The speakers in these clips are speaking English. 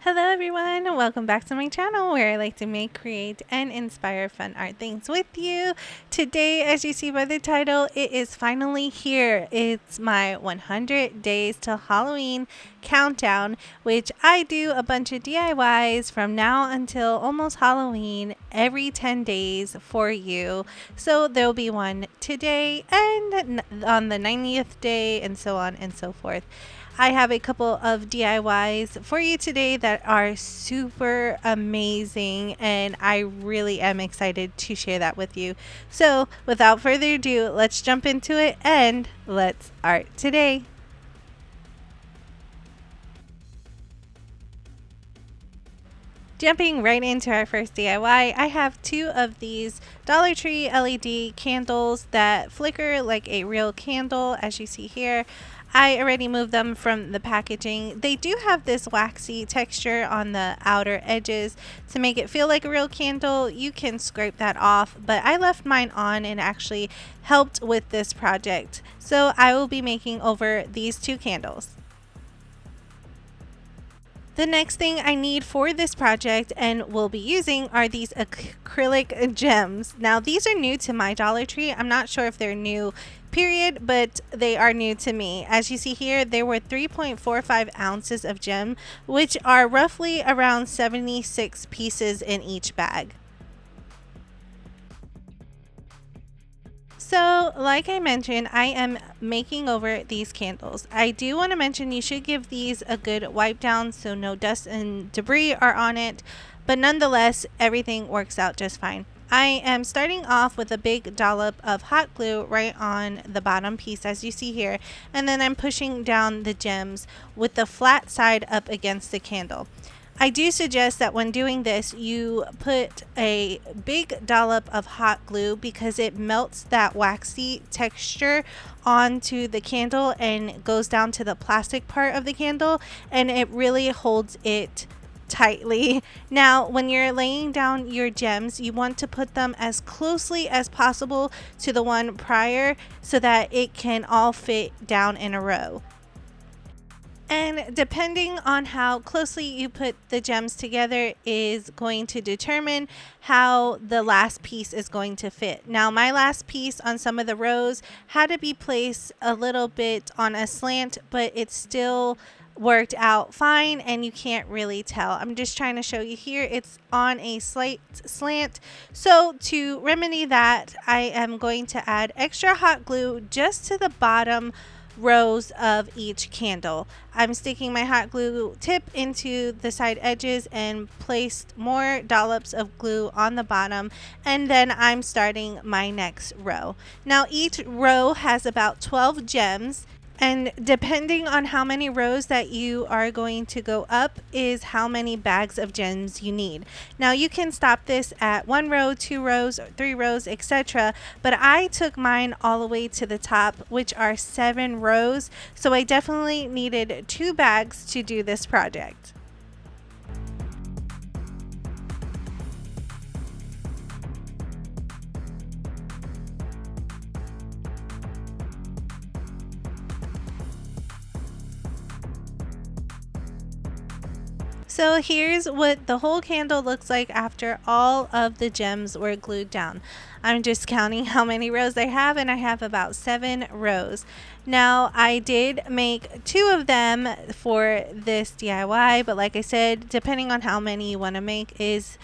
Hello everyone, welcome back to my channel where I like to make, create, and inspire fun art things with you. Today, as you see by the title, it is finally here. It's my 100 days till Halloween countdown, which I do a bunch of DIYs from now until almost Halloween every 10 days for you. So there'll be one today and on the 90th day and so on and so forth. I have a couple of DIYs for you today that are super amazing, and I really am excited to share that with you. So without further ado, let's jump into it and let's art today. Jumping right into our first DIY, I have two of these Dollar Tree LED candles that flicker like a real candle, as you see here. I already moved them from the packaging. They do have this waxy texture on the outer edges to make it feel like a real candle. You can scrape that off, but I left mine on and actually helped with this project. So I will be making over these two candles. The next thing I need for this project and will be using are these acrylic gems. Now these are new to my Dollar Tree. I'm not sure if they're new period, but they are new to me. As you see here, there were 3.45 ounces of gem, which are roughly around 76 pieces in each bag. So, like I mentioned, I am making over these candles. I do want to mention you should give these a good wipe down so no dust and debris are on it, but nonetheless, everything works out just fine. I am starting off with a big dollop of hot glue right on the bottom piece, as you see here, and then I'm pushing down the gems with the flat side up against the candle. I do suggest that when doing this, you put a big dollop of hot glue because it melts that waxy texture onto the candle and goes down to the plastic part of the candle, and it really holds it tightly. Now, when you're laying down your gems, you want to put them as closely as possible to the one prior so that it can all fit down in a row. And depending on how closely you put the gems together is going to determine how the last piece is going to fit. Now, my last piece on some of the rows had to be placed a little bit on a slant, but it still worked out fine and you can't really tell. I'm just trying to show you here. It's on a slight slant. So to remedy that, I am going to add extra hot glue just to the bottom rows of each candle. I'm sticking my hot glue tip into the side edges and placed more dollops of glue on the bottom, and then I'm starting my next row. Now each row has about 12 gems, and depending on how many rows that you are going to go up is how many bags of gems you need. Now you can stop this at 1 row, 2 rows, 3 rows, etc. But I took mine all the way to the top, which are 7 rows. So I definitely needed 2 bags to do this project. So here's what the whole candle looks like after all of the gems were glued down. I'm just counting how many rows I have, and I have about 7 rows. Now I did make 2 of them for this DIY, but like I said, depending on how many you want to make is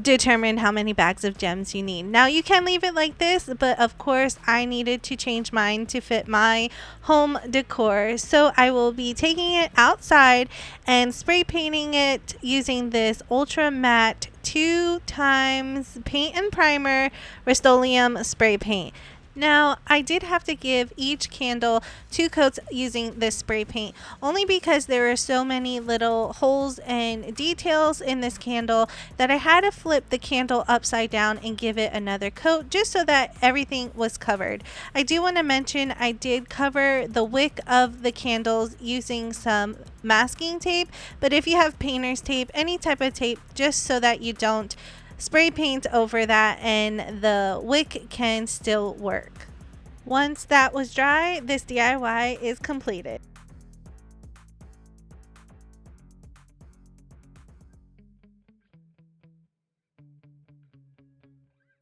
determine how many bags of gems you need. Now you can leave it like this, but of course I needed to change mine to fit my home decor. So I will be taking it outside and spray painting it using this ultra matte 2x paint and primer Rust-Oleum spray paint. Now, I did have to give each candle 2 coats using this spray paint, only because there are so many little holes and details in this candle that I had to flip the candle upside down and give it another coat just so that everything was covered. I do want to mention I did cover the wick of the candles using some masking tape, but if you have painter's tape, any type of tape, just so that you don't spray paint over that and the wick can still work. Once that was dry, this DIY is completed.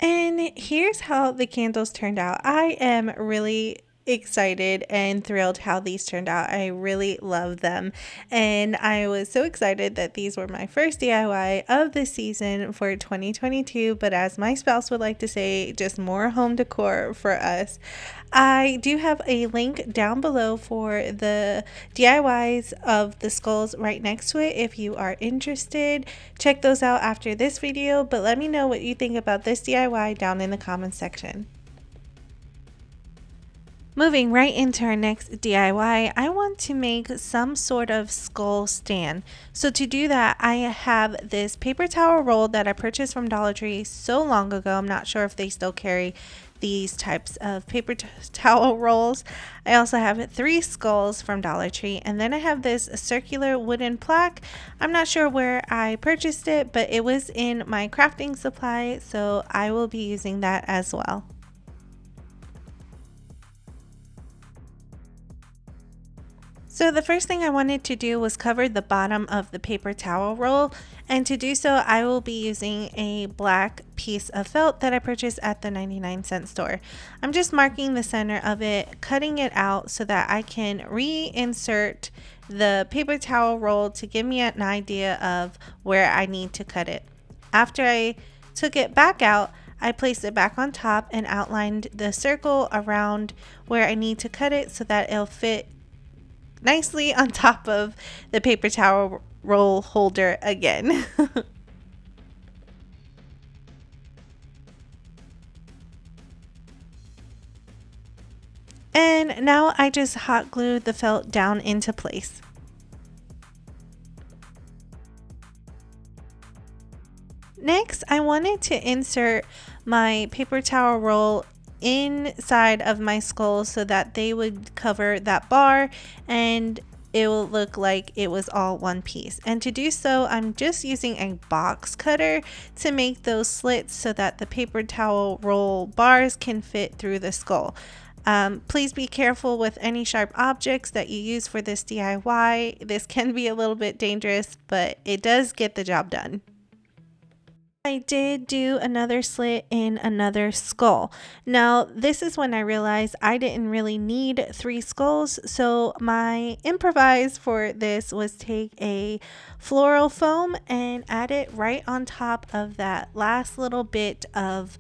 And here's how the candles turned out. I am really excited and thrilled how these turned out. I really love them. And I was so excited that these were my first DIY of the season for 2022. But as my spouse would like to say, just more home decor for us. I do have a link down below for the DIYs of the skulls right next to it if you are interested. Check those out after this video, but let me know what you think about this DIY down in the comments section. Moving right into our next DIY, I want to make some sort of skull stand. So to do that, I have this paper towel roll that I purchased from Dollar Tree so long ago. I'm not sure if they still carry these types of paper towel rolls. I also have 3 skulls from Dollar Tree, and then I have this circular wooden plaque. I'm not sure where I purchased it, but it was in my crafting supply, so I will be using that as well. So the first thing I wanted to do was cover the bottom of the paper towel roll, and to do so I will be using a black piece of felt that I purchased at the 99-cent store. I'm just marking the center of it, cutting it out so that I can reinsert the paper towel roll to give me an idea of where I need to cut it. After I took it back out, I placed it back on top and outlined the circle around where I need to cut it so that it'll fit nicely on top of the paper towel roll holder again. And now I just hot glued the felt down into place. Next, I wanted to insert my paper towel roll inside of my skull so that they would cover that bar and it will look like it was all one piece. And to do so, I'm just using a box cutter to make those slits so that the paper towel roll bars can fit through the skull. Please be careful with any sharp objects that you use for this DIY. This can be a little bit dangerous, but it does get the job done. I did do another slit in another skull. Now, this is when I realized I didn't really need 3 skulls, so my improvise for this was take a floral foam and add it right on top of that last little bit of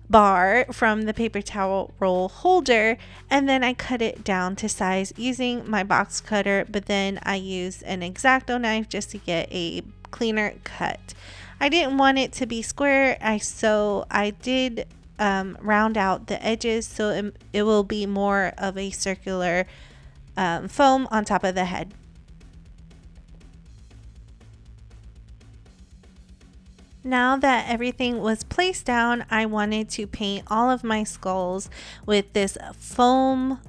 bar from the paper towel roll holder, and then I cut it down to size using my box cutter, but then I used an X-Acto knife just to get a cleaner cut. I didn't want it to be square, so I did round out the edges so it will be more of a circular foam on top of the head. Now that everything was placed down, I wanted to paint all of my skulls with this foam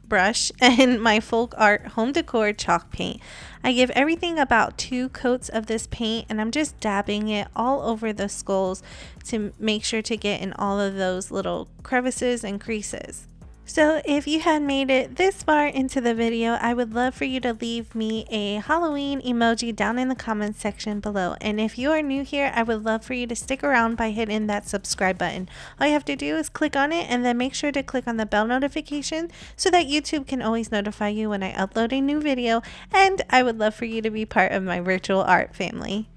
brush and my folk art home decor chalk paint. I give everything about 2 coats of this paint, and I'm just dabbing it all over the skulls to make sure to get in all of those little crevices and creases. So if you had made it this far into the video, I would love for you to leave me a Halloween emoji down in the comments section below. And if you are new here, I would love for you to stick around by hitting that subscribe button. All you have to do is click on it and then make sure to click on the bell notification so that YouTube can always notify you when I upload a new video. And I would love for you to be part of my virtual art family.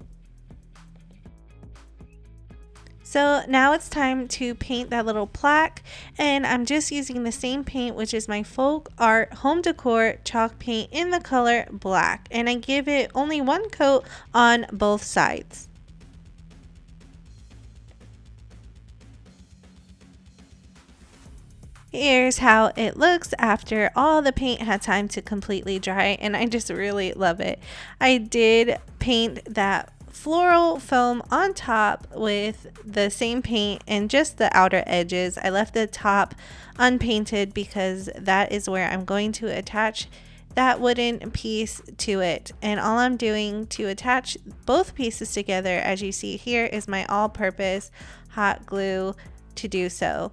So now it's time to paint that little plaque, and I'm just using the same paint, which is my folk art home decor chalk paint in the color black, and I give it only 1 coat on both sides. Here's how it looks after all the paint had time to completely dry, and I just really love it. I did paint that floral foam on top with the same paint and just the outer edges. I left the top unpainted because that is where I'm going to attach that wooden piece to it, and all I'm doing to attach both pieces together, as you see here, is my all-purpose hot glue to do so.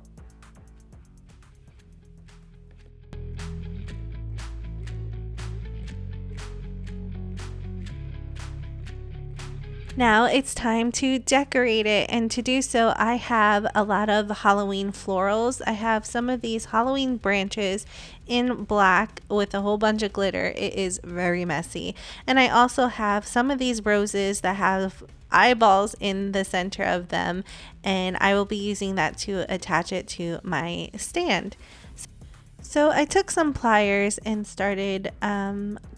Now it's time to decorate it, and to do so I have a lot of Halloween florals. I have some of these Halloween branches in black with a whole bunch of glitter. It is very messy. And I also have some of these roses that have eyeballs in the center of them, and I will be using that to attach it to my stand. So I took some pliers and started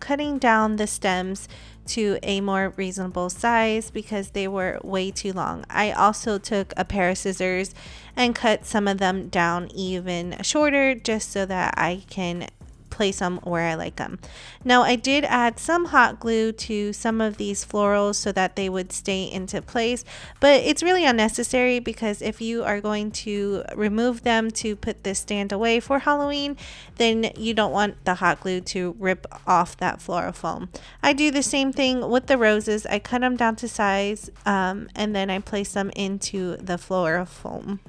cutting down the stems to a more reasonable size because they were way too long. I also took a pair of scissors and cut some of them down even shorter just so that I can place them where I like them. Now I did add some hot glue to some of these florals so that they would stay into place, but it's really unnecessary because if you are going to remove them to put this stand away for Halloween, then you don't want the hot glue to rip off that floral foam. I do the same thing with the roses. I cut them down to size and then I place them into the floral foam.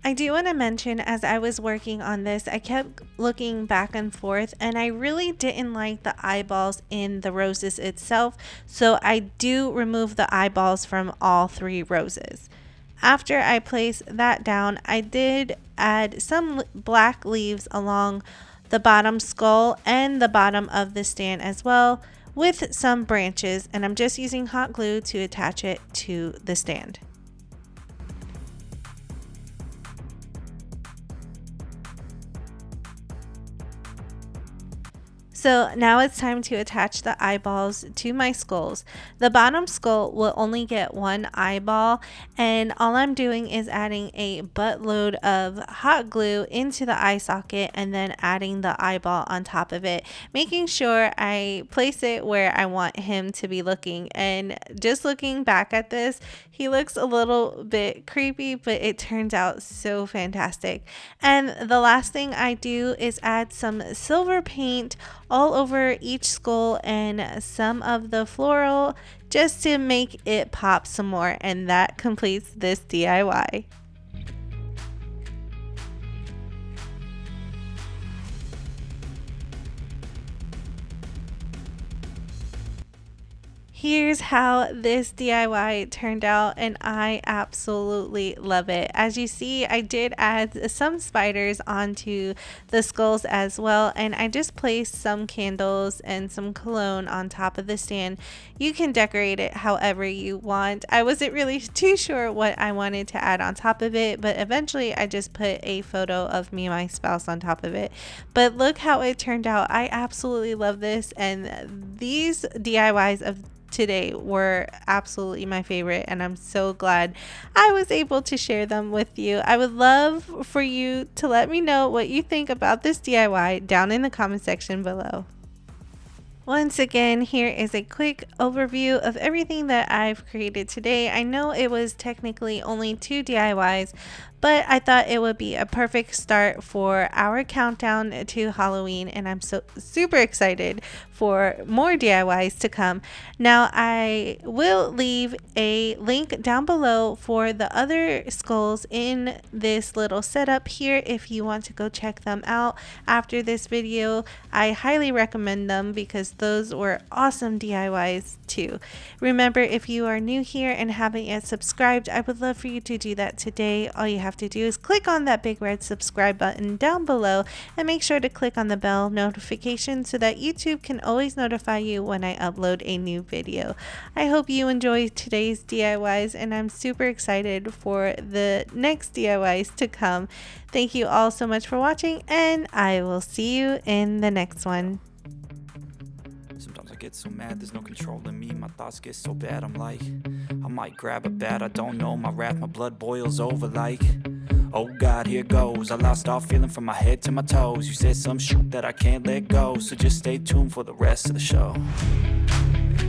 I do want to mention, as I was working on this, I kept looking back and forth and I really didn't like the eyeballs in the roses itself, so I do remove the eyeballs from all 3 roses. After I placed that down, I did add some black leaves along the bottom skull and the bottom of the stand as well, with some branches, and I'm just using hot glue to attach it to the stand. So now it's time to attach the eyeballs to my skulls. The bottom skull will only get 1 eyeball, and all I'm doing is adding a buttload of hot glue into the eye socket and then adding the eyeball on top of it, making sure I place it where I want him to be looking. And just looking back at this, he looks a little bit creepy, but it turns out so fantastic. And the last thing I do is add some silver paint all over each skull and some of the floral just to make it pop some more, and that completes this DIY. Here's how this DIY turned out, and I absolutely love it. As you see, I did add some spiders onto the skulls as well, and I just placed some candles and some cologne on top of the stand. You can decorate it however you want. I wasn't really too sure what I wanted to add on top of it, but eventually I just put a photo of me and my spouse on top of it. But look how it turned out. I absolutely love this, and these DIYs of today were absolutely my favorite, and I'm so glad I was able to share them with you. I would love for you to let me know what you think about this DIY down in the comment section below. Once again, here is a quick overview of everything that I've created today. I know it was technically only 2 DIYs, but I thought it would be a perfect start for our countdown to Halloween, and I'm so super excited for more DIYs to come. Now I will leave a link down below for the other skulls in this little setup here if you want to go check them out after this video. I highly recommend them because those were awesome DIYs too. Remember, if you are new here and haven't yet subscribed, I would love for you to do that today. All you have to do is click on that big red subscribe button down below and make sure to click on the bell notification so that YouTube can always notify you when I upload a new video. I hope you enjoyed today's DIYs, and I'm super excited for the next DIYs to come. Thank you all so much for watching, and I will see you in the next one. Sometimes I get so mad, there's no controlling me. My thoughts get so bad, I'm like, I might grab a bat, I don't know. My wrath, my blood boils over like, oh God, here goes. I lost all feeling from my head to my toes. You said some shit that I can't let go, so just stay tuned for the rest of the show.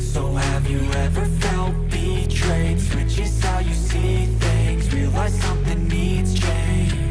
So have you ever felt betrayed? Switches how you see things, realize something needs change.